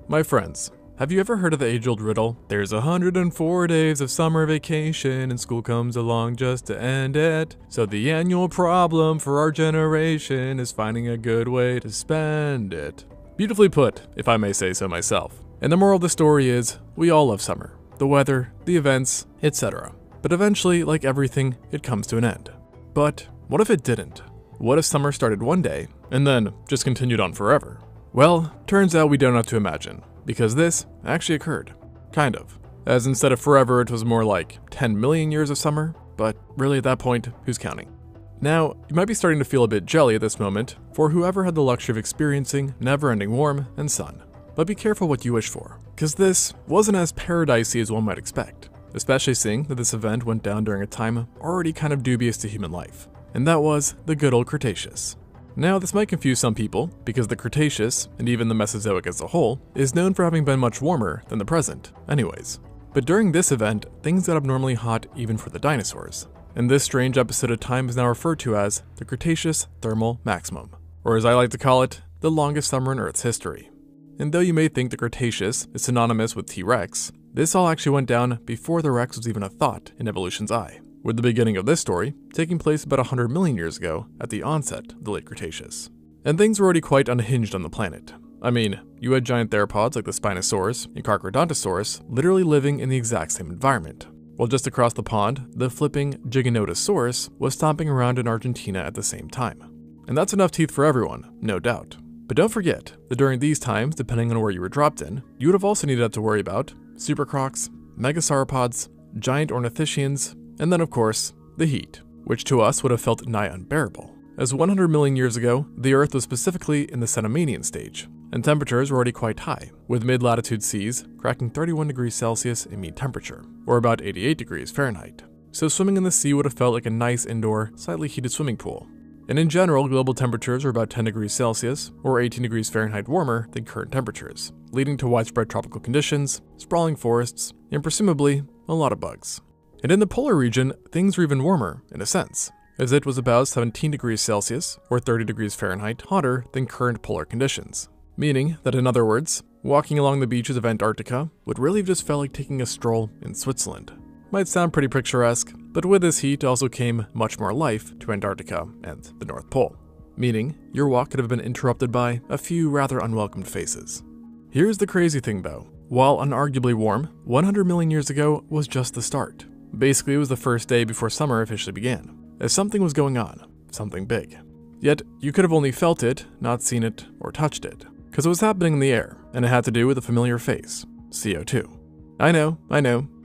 My friends, have you ever heard of the age-old riddle? There's 104 days of summer vacation and school comes along just to end it. So the annual problem for our generation is finding a good way to spend it. Beautifully put, if I may say so myself. And the moral of the story is, we all love summer. The weather, the events, etc. But eventually, like everything, it comes to an end. But what if it didn't? What if summer started one day and then just continued on forever? Well, turns out we don't have to imagine, because this actually occurred. Kind of. As instead of forever, it was more like 10 million years of summer, but really at that point, who's counting? Now, you might be starting to feel a bit jelly at this moment for whoever had the luxury of experiencing never-ending warmth and sun. But be careful what you wish for, because this wasn't as paradisey as one might expect, especially seeing that this event went down during a time already kind of dubious to human life, and that was the good old Cretaceous. Now, this might confuse some people, because the Cretaceous, and even the Mesozoic as a whole, is known for having been much warmer than the present, anyways. But during this event, things got abnormally hot even for the dinosaurs, and this strange episode of time is now referred to as the Cretaceous Thermal Maximum, or as I like to call it, the longest summer in Earth's history. And though you may think the Cretaceous is synonymous with T-Rex, this all actually went down before the Rex was even a thought in evolution's eye, with the beginning of this story taking place about 100 million years ago at the onset of the late Cretaceous. And things were already quite unhinged on the planet. I mean, you had giant theropods like the Spinosaurus and Carcharodontosaurus literally living in the exact same environment, while just across the pond, the flipping Giganotosaurus was stomping around in Argentina at the same time. And that's enough teeth for everyone, no doubt. But don't forget that during these times, depending on where you were dropped in, you would have also needed to worry about supercrocs, megasauropods, giant ornithischians, and then of course, the heat, which to us would have felt nigh unbearable. As 100 million years ago, the Earth was specifically in the Cenomanian stage, and temperatures were already quite high, with mid-latitude seas cracking 31 degrees Celsius in mean temperature, or about 88 degrees Fahrenheit. So swimming in the sea would have felt like a nice indoor, slightly heated swimming pool. And in general, global temperatures were about 10 degrees Celsius, or 18 degrees Fahrenheit warmer than current temperatures, leading to widespread tropical conditions, sprawling forests, and presumably, a lot of bugs. And in the polar region, things were even warmer, in a sense, as it was about 17 degrees Celsius, or 30 degrees Fahrenheit, hotter than current polar conditions. Meaning that, in other words, walking along the beaches of Antarctica would really have just felt like taking a stroll in Switzerland. Might sound pretty picturesque, but with this heat also came much more life to Antarctica and the North Pole. Meaning, your walk could have been interrupted by a few rather unwelcomed faces. Here's the crazy thing though. While unarguably warm, 100 million years ago was just the start. Basically, it was the first day before summer officially began, as something was going on, something big. Yet, you could have only felt it, not seen it, or touched it, because it was happening in the air, and it had to do with a familiar face, CO2. I know,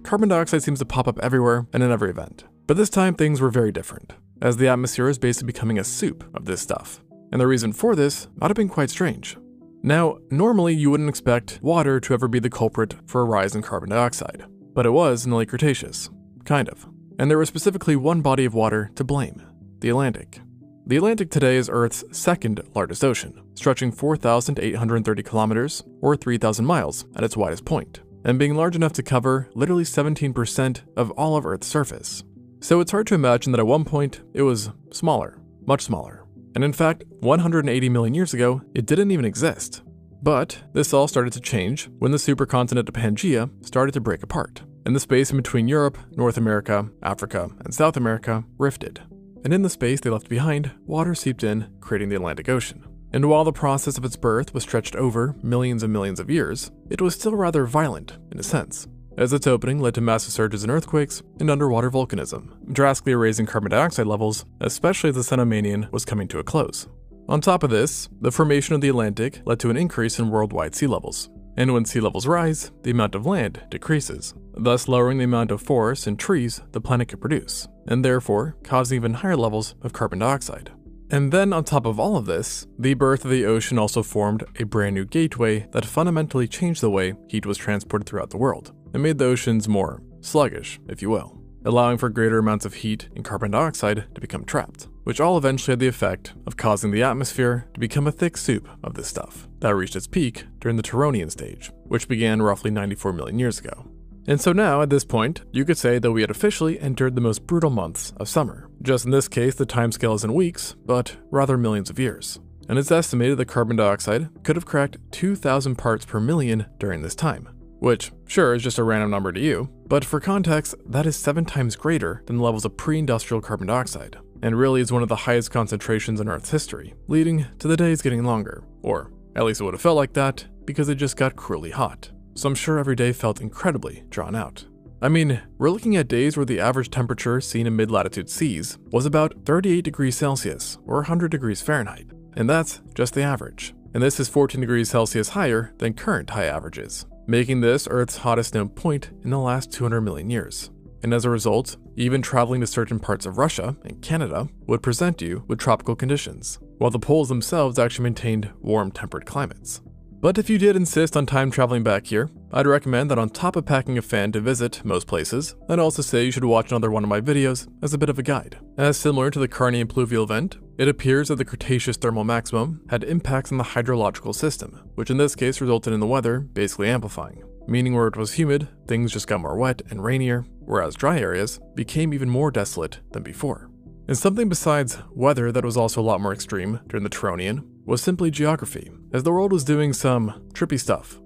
carbon dioxide seems to pop up everywhere and in every event, but this time things were very different, as the atmosphere is basically becoming a soup of this stuff, and the reason for this might have been quite strange. Now, normally you wouldn't expect water to ever be the culprit for a rise in carbon dioxide, but it was in the late Cretaceous. Kind of. And there was specifically one body of water to blame, the Atlantic. The Atlantic today is Earth's second largest ocean, stretching 4,830 kilometers, or 3,000 miles at its widest point, and being large enough to cover literally 17% of all of Earth's surface. So it's hard to imagine that at one point it was smaller, much smaller. And in fact, 180 million years ago, it didn't even exist. But this all started to change when the supercontinent of Pangaea started to break apart, and the space in between Europe, North America, Africa, and South America rifted. And in the space they left behind, water seeped in, creating the Atlantic Ocean. And while the process of its birth was stretched over millions and millions of years, it was still rather violent, in a sense, as its opening led to massive surges in earthquakes and underwater volcanism, drastically raising carbon dioxide levels, especially as the Cenomanian was coming to a close. On top of this, the formation of the Atlantic led to an increase in worldwide sea levels. And when sea levels rise, the amount of land decreases, thus lowering the amount of forests and trees the planet could produce, and therefore causing even higher levels of carbon dioxide. And then on top of all of this, the birth of the ocean also formed a brand new gateway that fundamentally changed the way heat was transported throughout the world, and made the oceans more sluggish, if you will, allowing for greater amounts of heat and carbon dioxide to become trapped, which all eventually had the effect of causing the atmosphere to become a thick soup of this stuff that reached its peak during the Turonian stage, which began roughly 94 million years ago. And so now, at this point, you could say that we had officially entered the most brutal months of summer. Just in this case, the timescale is in weeks, but rather millions of years. and it's estimated that carbon dioxide could have cracked 2,000 parts per million during this time, which, sure, is just a random number to you, but for context, that is 7 times greater than the levels of pre-industrial carbon dioxide, and really is one of the highest concentrations in Earth's history, leading to the days getting longer, or at least it would have felt like that, because it just got cruelly hot. So I'm sure every day felt incredibly drawn out. I mean, we're looking at days where the average temperature seen in mid-latitude seas was about 38 degrees Celsius or 100 degrees Fahrenheit, and that's just the average. And this is 14 degrees Celsius higher than current high averages, making this Earth's hottest known point in the last 200 million years. And as a result, even traveling to certain parts of Russia and Canada would present you with tropical conditions, while the poles themselves actually maintained warm temperate climates. But if you did insist on time traveling back here, I'd recommend that on top of packing a fan to visit most places, I'd also say you should watch another one of my videos as a bit of a guide. As similar to the Carnian pluvial event, it appears that the Cretaceous thermal maximum had impacts on the hydrological system, which in this case resulted in the weather basically amplifying, meaning where it was humid, things just got more wet and rainier, whereas dry areas became even more desolate than before. And something besides weather that was also a lot more extreme during the Turonian was simply geography, as the world was doing some trippy stuff.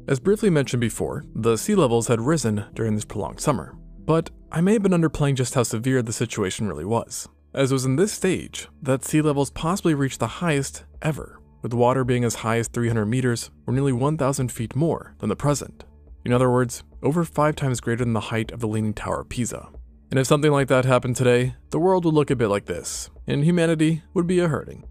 As briefly mentioned before, the sea levels had risen during this prolonged summer, but I may have been underplaying just how severe the situation really was, as it was in this stage that sea levels possibly reached the highest ever, with water being as high as 300 meters or nearly 1,000 feet more than the present. In other words, over 5 times greater than the height of the Leaning Tower of Pisa. And if something like that happened today, the world would look a bit like this, and humanity would be a-hurting.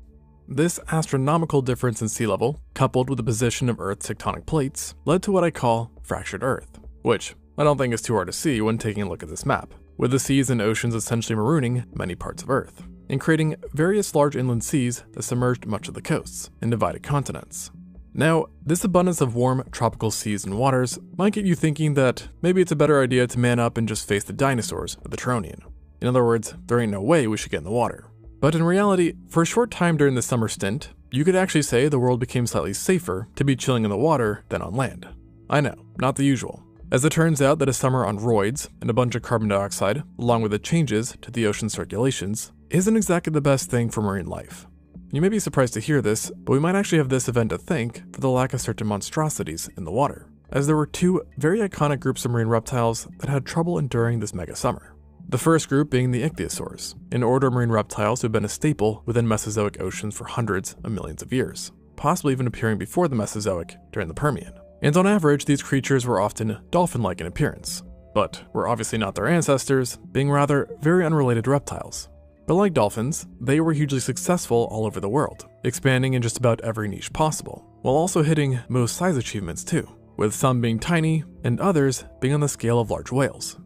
This astronomical difference in sea level, coupled with the position of Earth's tectonic plates, led to what I call fractured Earth, which I don't think is too hard to see when taking a look at this map, with the seas and oceans essentially marooning many parts of Earth, and creating various large inland seas that submerged much of the coasts and divided continents. Now, this abundance of warm, tropical seas and waters might get you thinking that maybe it's a better idea to man up and just face the dinosaurs of the Turonian. In other words, there ain't no way we should get in the water. But in reality, for a short time during the summer stint, you could actually say the world became slightly safer to be chilling in the water than on land. I know, not the usual. As it turns out that a summer on roids and a bunch of carbon dioxide, along with the changes to the ocean circulations, isn't exactly the best thing for marine life. You may be surprised to hear this, but we might actually have this event to thank for the lack of certain monstrosities in the water, as there were 2 very iconic groups of marine reptiles that had trouble enduring this mega summer. The first group being the ichthyosaurs, an order of marine reptiles who have been a staple within Mesozoic oceans for hundreds of millions of years, possibly even appearing before the Mesozoic during the Permian. And on average, these creatures were often dolphin-like in appearance, but were obviously not their ancestors, being rather very unrelated reptiles. But like dolphins, they were hugely successful all over the world, expanding in just about every niche possible, while also hitting most size achievements too, with some being tiny and others being on the scale of large whales.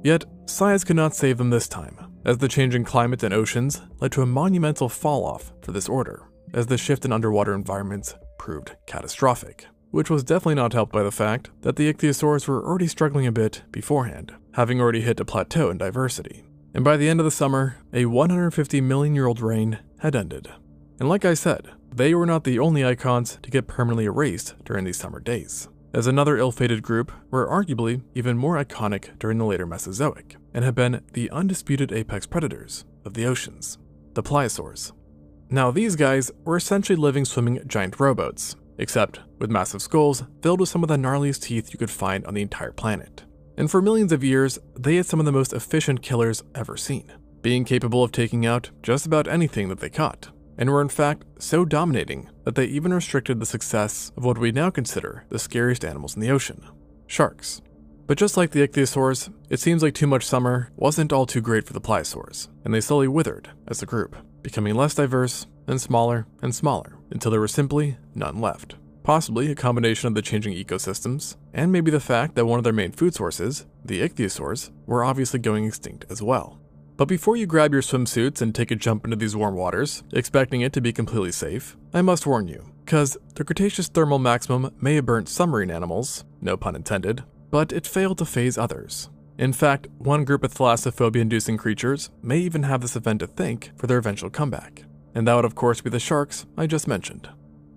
Yet, size could not save them this time, as the changing climate and oceans led to a monumental fall-off for this order, as the shift in underwater environments proved catastrophic, which was definitely not helped by the fact that the ichthyosaurs were already struggling a bit beforehand, having already hit a plateau in diversity. And by the end of the summer, a 150 million-year-old reign had ended. And like I said, they were not the only icons to get permanently erased during these summer days, as another ill-fated group were arguably even more iconic during the later Mesozoic, and have been the undisputed apex predators of the oceans, the pliosaurs. Now these guys were essentially living swimming giant rowboats, except with massive skulls filled with some of the gnarliest teeth you could find on the entire planet. And for millions of years, they had some of the most efficient killers ever seen, being capable of taking out just about anything that they caught, and were in fact so dominating that they even restricted the success of what we now consider the scariest animals in the ocean, sharks. But just like the ichthyosaurs, it seems like too much summer wasn't all too great for the pliosaurs, and they slowly withered as a group, becoming less diverse and smaller until there were simply none left. Possibly a combination of the changing ecosystems, and maybe the fact that one of their main food sources, the ichthyosaurs, were obviously going extinct as well. But before you grab your swimsuits and take a jump into these warm waters, expecting it to be completely safe, I must warn you, because the Cretaceous thermal maximum may have burnt some marine animals, no pun intended, but it failed to phase others. In fact, one group of thalassophobia-inducing creatures may even have this event to thank for their eventual comeback, and that would of course be the sharks I just mentioned.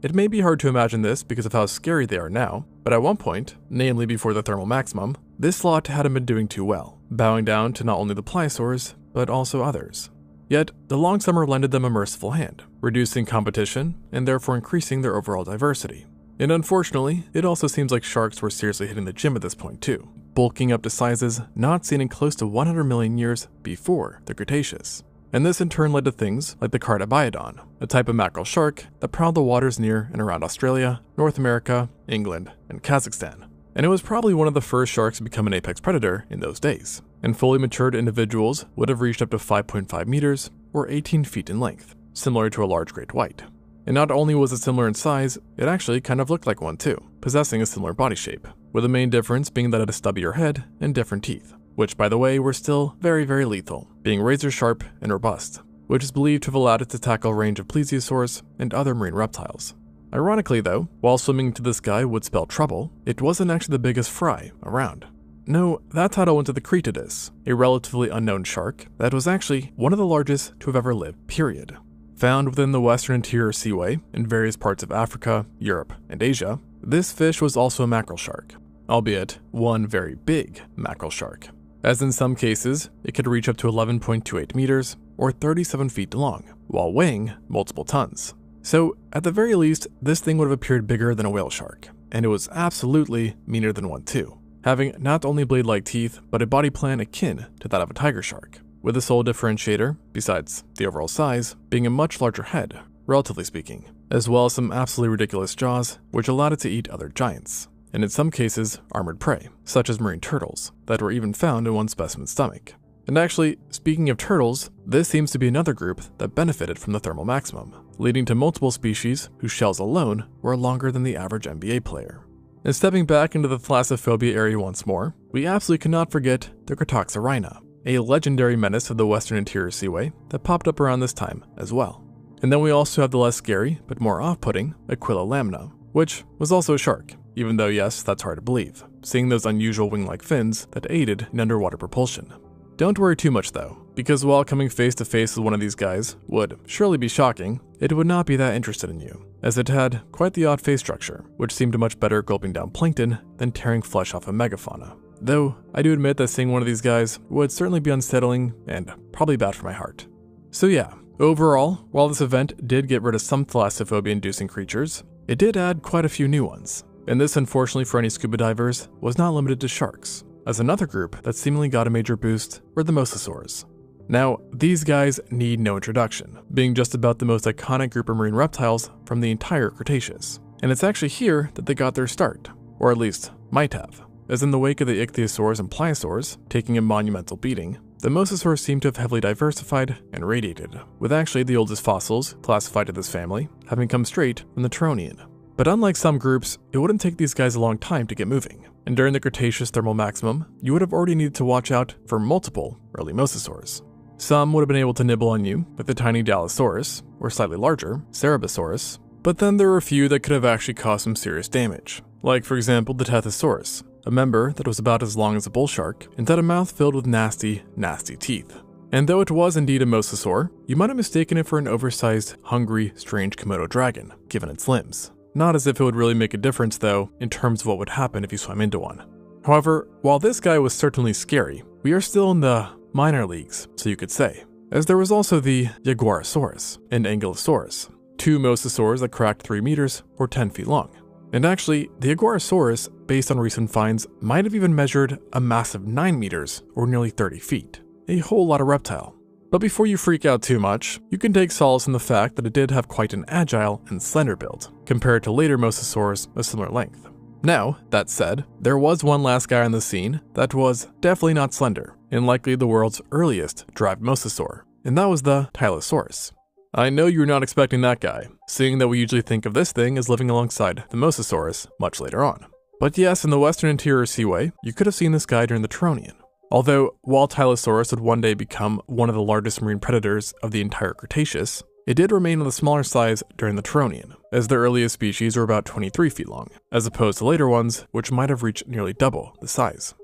It may be hard to imagine this because of how scary they are now, but at one point, namely before the thermal maximum, this lot hadn't been doing too well, bowing down to not only the pliosaurs, but also others. Yet, the long summer lended them a merciful hand, reducing competition and therefore increasing their overall diversity. And unfortunately, it also seems like sharks were seriously hitting the gym at this point too, bulking up to sizes not seen in close to 100 million years before the Cretaceous. And this in turn led to things like the Cardibiodon, a type of mackerel shark that prowled the waters near and around Australia, North America, England, and Kazakhstan. And it was probably one of the first sharks to become an apex predator in those days, and fully matured individuals would have reached up to 5.5 meters or 18 feet in length, similar to a large great white. And not only was it similar in size, it actually kind of looked like one too, possessing a similar body shape, with the main difference being that it had a stubbier head and different teeth, which by the way were still very, very lethal, being razor sharp and robust, which is believed to have allowed it to tackle a range of plesiosaurs and other marine reptiles. Ironically though, while swimming to this guy would spell trouble, it wasn't actually the biggest fry around. No, that title went to the Cretidus, a relatively unknown shark that was actually one of the largest to have ever lived, period. Found within the western interior seaway in various parts of Africa, Europe, and Asia, this fish was also a mackerel shark, albeit one very big mackerel shark, as in some cases, it could reach up to 11.28 meters or 37 feet long, while weighing multiple tons. So, at the very least, this thing would have appeared bigger than a whale shark, and it was absolutely meaner than one too, having not only blade-like teeth, but a body plan akin to that of a tiger shark, with the sole differentiator, besides the overall size, being a much larger head, relatively speaking, as well as some absolutely ridiculous jaws, which allowed it to eat other giants, and in some cases, armored prey, such as marine turtles, that were even found in one specimen's stomach. And actually, speaking of turtles, this seems to be another group that benefited from the thermal maximum, leading to multiple species whose shells alone were longer than the average NBA player. And stepping back into the thalassophobia area once more, we absolutely cannot forget the Cratoxorhina, a legendary menace of the western interior seaway that popped up around this time as well. And then we also have the less scary, but more off-putting, Aquila lamna, which was also a shark, even though yes, that's hard to believe, seeing those unusual wing-like fins that aided in underwater propulsion. Don't worry too much though, because while coming face to face with one of these guys would surely be shocking, it would not be that interested in you, as it had quite the odd face structure, which seemed much better gulping down plankton than tearing flesh off a megafauna. Though, I do admit that seeing one of these guys would certainly be unsettling and probably bad for my heart. So yeah, overall, while this event did get rid of some thalassophobia-inducing creatures, it did add quite a few new ones, and this unfortunately for any scuba divers was not limited to sharks, as another group that seemingly got a major boost were the mosasaurs. Now, these guys need no introduction, being just about the most iconic group of marine reptiles from the entire Cretaceous. And it's actually here that they got their start, or at least might have, as in the wake of the ichthyosaurs and pliosaurs taking a monumental beating, the mosasaurs seem to have heavily diversified and radiated, with actually the oldest fossils classified to this family having come straight from the Turonian. But unlike some groups, it wouldn't take these guys a long time to get moving, and during the Cretaceous thermal maximum, you would have already needed to watch out for multiple early mosasaurs. Some would have been able to nibble on you, like the tiny Dallosaurus, or slightly larger, Cerebosaurus, but then there were a few that could have actually caused some serious damage, like for example the Tethyosaurus, a member that was about as long as a bull shark and had a mouth filled with nasty, nasty teeth. And though it was indeed a mosasaur, you might have mistaken it for an oversized, hungry, strange Komodo dragon, given its limbs. Not as if it would really make a difference though, in terms of what would happen if you swam into one. However, while this guy was certainly scary, we are still in the minor leagues, so you could say, as there was also the Jaguarosaurus and Ankylosaurus, two mosasaurs that cracked 3 meters or 10 feet long. And actually, the Jaguarosaurus, based on recent finds, might have even measured a massive 9 meters or nearly 30 feet. A whole lot of reptile. But before you freak out too much, you can take solace in the fact that it did have quite an agile and slender build, compared to later mosasaurs of similar length. Now, that said, there was one last guy on the scene that was definitely not slender, and likely the world's earliest derived mosasaur, and that was the Tylosaurus. I know you're not expecting that guy, seeing that we usually think of this thing as living alongside the Mosasaurus much later on. But yes, in the western interior seaway, you could have seen this guy during the Turonian. Although, while Tylosaurus would one day become one of the largest marine predators of the entire Cretaceous, it did remain on the smaller size during the Turonian, as the earliest species were about 23 feet long, as opposed to later ones, which might have reached nearly double the size.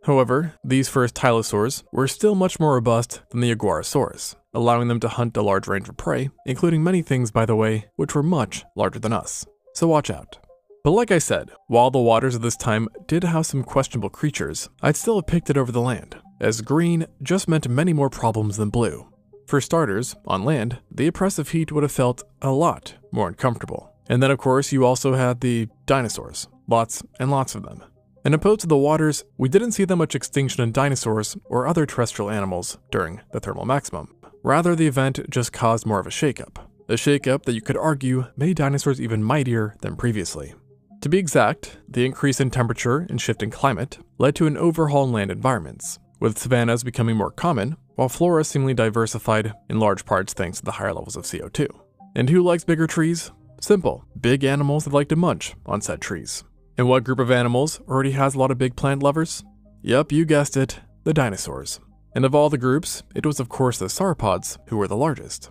However, these first Tylosaurs were still much more robust than the Jaguarosaurus, allowing them to hunt a large range of prey, including many things, by the way, which were much larger than us. So watch out. But like I said, while the waters of this time did house some questionable creatures, I'd still have picked it over the land, as green just meant many more problems than blue. For starters, on land, the oppressive heat would have felt a lot more uncomfortable. And then of course you also had the dinosaurs, lots and lots of them. And opposed to the waters, we didn't see that much extinction in dinosaurs or other terrestrial animals during the thermal maximum. Rather, the event just caused more of a shakeup that you could argue made dinosaurs even mightier than previously. To be exact, the increase in temperature and shift in climate led to an overhaul in land environments, with savannas becoming more common, while flora seemingly diversified in large parts thanks to the higher levels of CO2. And who likes bigger trees? Simple, big animals that like to munch on said trees. And what group of animals already has a lot of big plant lovers? Yep, you guessed it, the dinosaurs. And of all the groups, it was of course the sauropods who were the largest.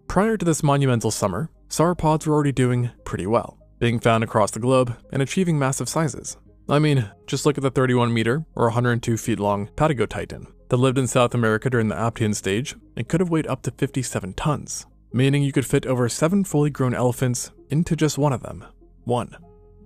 Prior to this monumental summer, sauropods were already doing pretty well, being found across the globe and achieving massive sizes. I mean, just look at the 31 meter or 102 feet long Patagotitan that lived in South America during the Aptian stage and could have weighed up to 57 tons, meaning you could fit over 7 fully grown elephants into just one of them.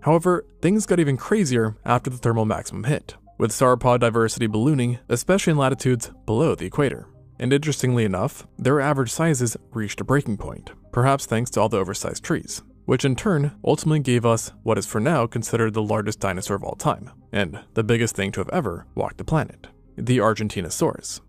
However, things got even crazier after the thermal maximum hit, with sauropod diversity ballooning, especially in latitudes below the equator. And interestingly enough, their average sizes reached a breaking point, perhaps thanks to all the oversized trees, which in turn ultimately gave us what is for now considered the largest dinosaur of all time, and the biggest thing to have ever walked the planet, the Argentinosaurus.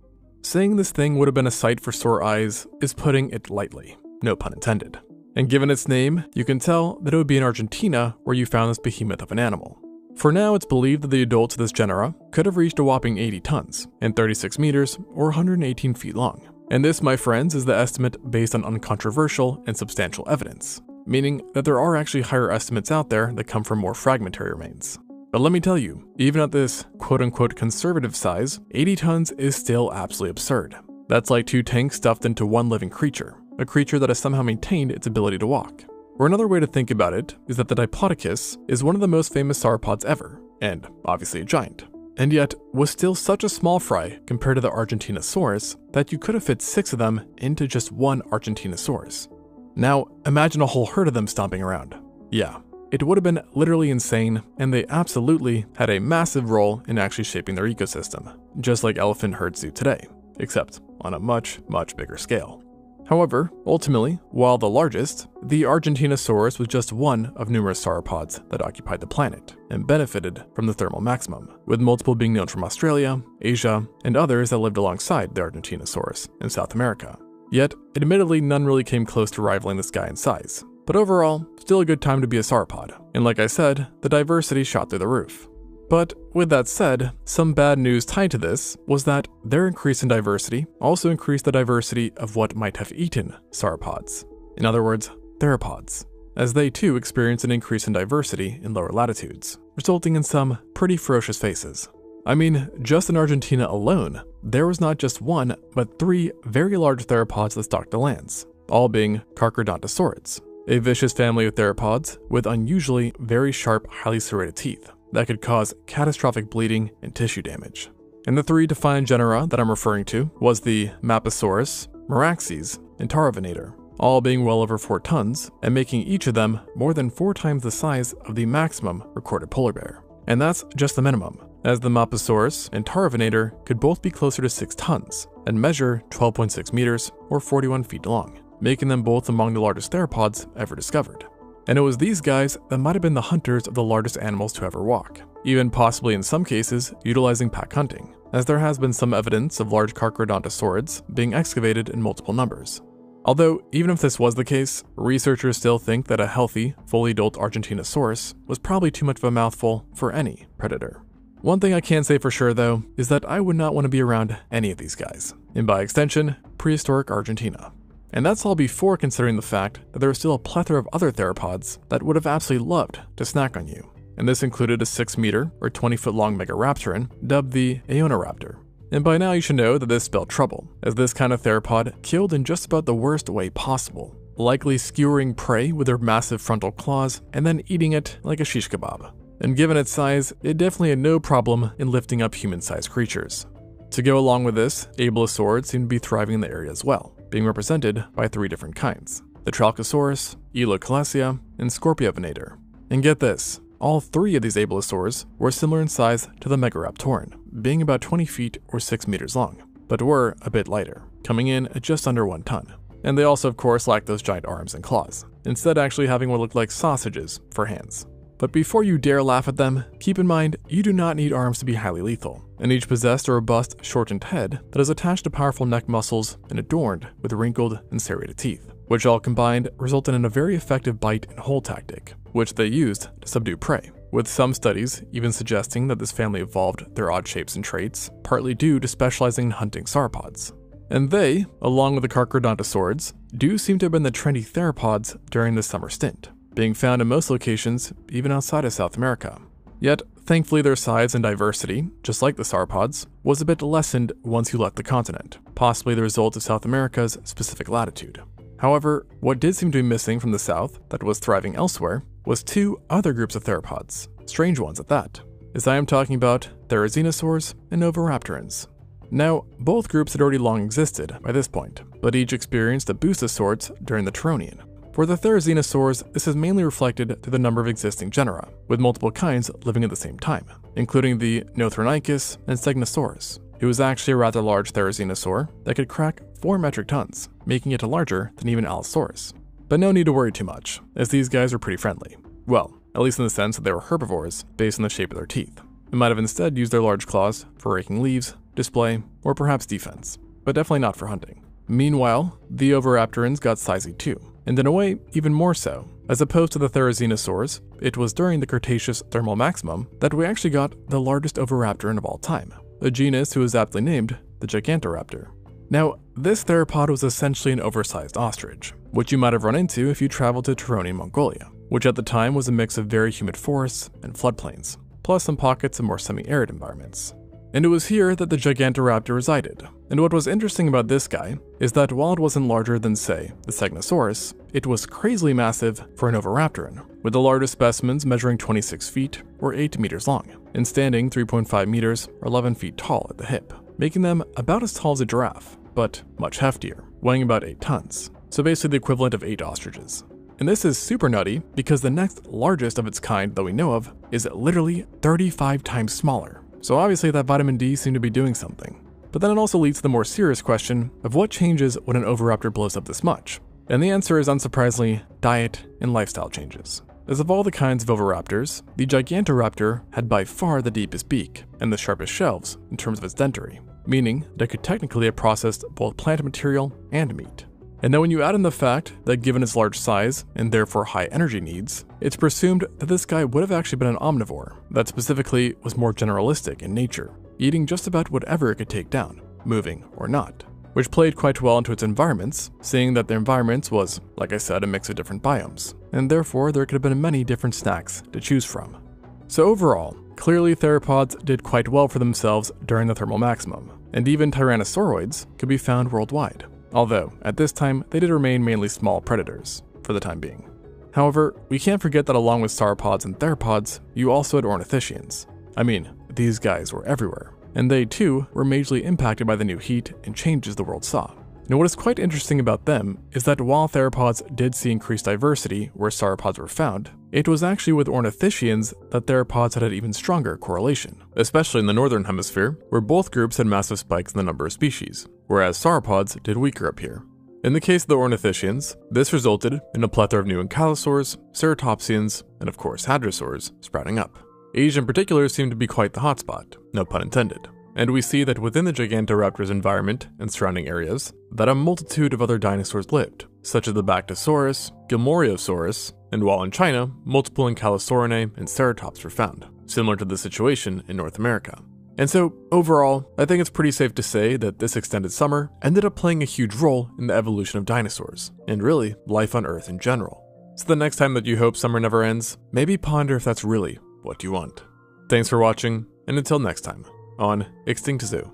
Saying this thing would have been a sight for sore eyes is putting it lightly, no pun intended. And given its name, you can tell that it would be in Argentina where you found this behemoth of an animal. For now, it's believed that the adults of this genera could have reached a whopping 80 tons and 36 meters or 118 feet long. And this, my friends, is the estimate based on uncontroversial and substantial evidence, meaning that there are actually higher estimates out there that come from more fragmentary remains. But let me tell you, even at this quote-unquote conservative size, 80 tons is still absolutely absurd. That's like 2 tanks stuffed into one living creature, a creature that has somehow maintained its ability to walk. Or another way to think about it is that the Diplodocus is one of the most famous sauropods ever, and obviously a giant, and yet was still such a small fry compared to the Argentinosaurus that you could have fit 6 of them into just one Argentinosaurus. Now, imagine a whole herd of them stomping around. Yeah, it would have been literally insane, and they absolutely had a massive role in actually shaping their ecosystem, just like elephant herds do today, except on a much, much bigger scale. However, ultimately, while the largest, the Argentinosaurus was just one of numerous sauropods that occupied the planet and benefited from the thermal maximum, with multiple being known from Australia, Asia, and others that lived alongside the Argentinosaurus in South America. Yet, admittedly, none really came close to rivaling this guy in size. But overall, still a good time to be a sauropod, and like I said, the diversity shot through the roof. But with that said, some bad news tied to this was that their increase in diversity also increased the diversity of what might have eaten sauropods. In other words, theropods, as they too experienced an increase in diversity in lower latitudes, resulting in some pretty ferocious faces. I mean, just in Argentina alone, there was not just 1, but 3 very large theropods that stalked the lands, all being Carcharodontosaurids, a vicious family of theropods with unusually very sharp, highly serrated teeth that could cause catastrophic bleeding and tissue damage. And the 3 defined genera that I'm referring to was the Mapusaurus, Meraxes, and Taravenator, all being well over 4 tons and making each of them more than 4 times the size of the maximum recorded polar bear. And that's just the minimum, as the Mapusaurus and Taravenator could both be closer to 6 tons and measure 12.6 meters or 41 feet long, making them both among the largest theropods ever discovered. And it was these guys that might have been the hunters of the largest animals to ever walk, even possibly in some cases utilizing pack hunting, as there has been some evidence of large Carcharodontosaurids being excavated in multiple numbers. Although, even if this was the case, researchers still think that a healthy, fully adult Argentinosaurus was probably too much of a mouthful for any predator. One thing I can say for sure though, is that I would not want to be around any of these guys, and by extension, prehistoric Argentina. And that's all before considering the fact that there was still a plethora of other theropods that would have absolutely loved to snack on you. And this included a 6 meter or 20 foot long Megaraptoran dubbed the Aeonaraptor. And by now you should know that this spelled trouble, as this kind of theropod killed in just about the worst way possible, likely skewering prey with their massive frontal claws and then eating it like a shish kebab. And given its size, it definitely had no problem in lifting up human-sized creatures. To go along with this, abelisaurids seem to be thriving in the area as well, being represented by 3 different kinds: the Tralcosaurus, Elocalacia, and Scorpiovenator. And get this, all 3 of these abelisaurs were similar in size to the Megaraptoran, being about 20 feet or 6 meters long. but were a bit lighter, coming in at just under 1 ton. And they also, of course, lacked those giant arms and claws, instead actually having what looked like sausages for hands. But before you dare laugh at them, keep in mind you do not need arms to be highly lethal, and each possessed a robust, shortened head that is attached to powerful neck muscles and adorned with wrinkled and serrated teeth, which all combined resulted in a very effective bite and hold tactic, which they used to subdue prey, with some studies even suggesting that this family evolved their odd shapes and traits, partly due to specializing in hunting sauropods. And they, along with the Carcharodontosaurids, do seem to have been the trendy theropods during this summer stint, being found in most locations, even outside of South America. Yet, thankfully their size and diversity, just like the sauropods, was a bit lessened once you left the continent, possibly the result of South America's specific latitude. However, what did seem to be missing from the south that was thriving elsewhere was 2 other groups of theropods, strange ones at that, as I am talking about Therizinosaurs and Oviraptorans. Now, both groups had already long existed by this point, but each experienced a boost of sorts during the Turonian. For the Therizinosaurs, this is mainly reflected through the number of existing genera, with multiple kinds living at the same time, including the Nothronicus and Stegnosaurus. It was actually a rather large Therizinosaur that could crack 4 metric tons, making it larger than even Allosaurus. But no need to worry too much, as these guys are pretty friendly. Well, at least in the sense that they were herbivores based on the shape of their teeth. They might have instead used their large claws for raking leaves, display, or perhaps defense, but definitely not for hunting. Meanwhile, the Oviraptorans got sizey too, and in a way, even more so. As opposed to the Therizinosaurs, it was during the Cretaceous thermal maximum that we actually got the largest Oviraptoran of all time, a genus who is aptly named the Gigantoraptor. Now, this theropod was essentially an oversized ostrich, which you might have run into if you traveled to Turonian Mongolia, which at the time was a mix of very humid forests and floodplains, plus some pockets of more semi-arid environments. And it was here that the Gigantoraptor resided. And what was interesting about this guy is that while it wasn't larger than, say, the Stegnosaurus, it was crazily massive for an Oviraptoran, with the largest specimens measuring 26 feet or 8 meters long, and standing 3.5 meters or 11 feet tall at the hip, making them about as tall as a giraffe, but much heftier, weighing about 8 tons, so basically the equivalent of 8 ostriches. And this is super nutty because the next largest of its kind that we know of is literally 35 times smaller. So obviously that vitamin D seemed to be doing something. But then it also leads to the more serious question of what changes when an Oviraptor blows up this much? And the answer is unsurprisingly diet and lifestyle changes. As of all the kinds of Oviraptors, the Gigantoraptor had by far the deepest beak and the sharpest shelves in terms of its dentary, meaning that it could technically have processed both plant material and meat. And then when you add in the fact that given its large size and therefore high energy needs, it's presumed that this guy would have actually been an omnivore that specifically was more generalistic in nature, eating just about whatever it could take down, moving or not, which played quite well into its environments, seeing that the environments was, like I said, a mix of different biomes, and therefore there could have been many different snacks to choose from. So overall, clearly theropods did quite well for themselves during the thermal maximum, and even tyrannosauroids could be found worldwide. Although, at this time, they did remain mainly small predators, for the time being. However, we can't forget that along with sauropods and theropods, you also had ornithischians. I mean, these guys were everywhere, and they too were majorly impacted by the new heat and changes the world saw. Now what is quite interesting about them is that while theropods did see increased diversity where sauropods were found, it was actually with ornithischians that theropods had an even stronger correlation, especially in the northern hemisphere, where both groups had massive spikes in the number of species, whereas sauropods did weaker up here. In the case of the ornithischians, this resulted in a plethora of new ankylosaurs, ceratopsians, and of course hadrosaurs sprouting up. Asia in particular seemed to be quite the hotspot, no pun intended. And we see that within the Gigantoraptor's environment and surrounding areas, that a multitude of other dinosaurs lived, such as the Bactosaurus, Gilmoriosaurus, and while in China, multiple Ankylosaurinae and Ceratops were found, similar to the situation in North America. And so, overall, I think it's pretty safe to say that this extended summer ended up playing a huge role in the evolution of dinosaurs, and really, life on Earth in general. So the next time that you hope summer never ends, maybe ponder if that's really what you want. Thanks for watching, and until next time on Extinct Zoo.